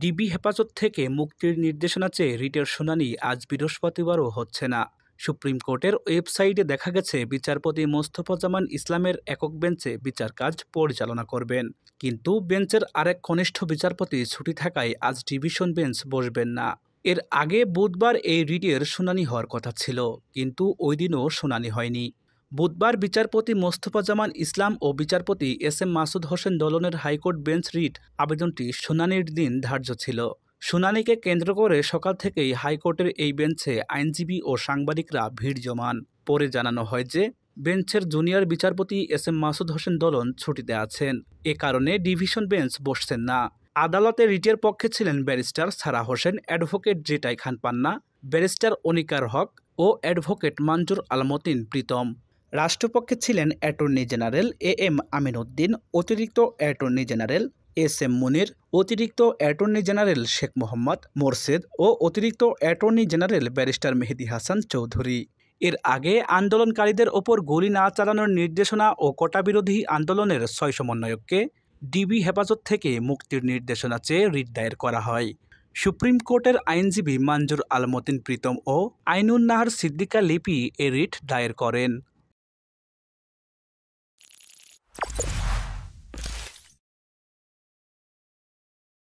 DB হেফাজত থেকে মুক্তির নির্দেশনা চেয়ে রিটের শুনানি আজ বৃহস্পতিবারও হচ্ছে না। সুপ্রিম কোর্টের ওয়েবসাইটে দেখা গেছে বিচারপতি মোস্তফা জামান ইসলামের একক বেঞ্চে বিচার কাজ পরিচালনা করবেন। কিন্তু বেঞ্চের আরেক কনিষ্ঠ বিচারপতি ছুটি থাকায় আজ ডিভিশন বেঞ্চ বসবেন না। এর আগে বুধবার এই রিটের শুনানি হওয়ার কথা ছিল, কিন্তু ওই দিনও শুনানি হয়নি। বুধবার বিচারপতি মোস্তফা জামান ইসলাম ও বিচারপতি এস.এম. মাসুদ হোসেন দলনের হাইকোর্ট বেঞ্চ রিট আবেদনটি শুনানির দিন ধার্য ছিল। শুনানিকে কেন্দ্র করে সকাল থেকেই হাইকোর্টের এই বেঞ্চে আইনজীবী ও সাংবাদিকরা ভিড় জমান। পরে জানানো হয় যে বেঞ্চের জুনিয়র বিচারপতি এস.এম. মাসুদ হোসেন দলন ছুটিতে আছেন। এ কারণে ডিভিশন বেঞ্চ বসছেন না। আদালতে রিটের পক্ষে ছিলেন ব্যারিস্টার সারা হোসেন, অ্যাডভোকেট জেটাই খান পান্না, ব্যারিস্টার অনিকার হক ও অ্যাডভোকেট মঞ্জুর আল মতিন প্রীতম। রাষ্ট্রপক্ষে ছিলেন attorney general AM. Amin Uddin, অতিরিক্ত অ্যাটর্নি জেনারেল এস.এম. মুনির, অতিরিক্ত অ্যাটর্নি জেনারেল শেখ মোহাম্মদ মোরশেদ ও অতিরিক্ত অ্যাটর্নি জেনারেল ব্যারিস্টার মেহেদী হাসান চৌধুরী। এর আগে আন্দোলনকারীদের ওপর গুলি না চালানোর নির্দেশনা ও কোটাবিরোধী আন্দোলনের 6 সমন্বয়ককে ডিবি হেফাজত থেকে মুক্তির নির্দেশনা চেয়ে রিট দায়ের করা হয়। সুপ্রিম কোর্টের আইনজীবী মঞ্জুর আল মতিন প্রীতম ও আইনুন নাহার সিদ্দিকা লিপি এ রিট দায়ের করেন।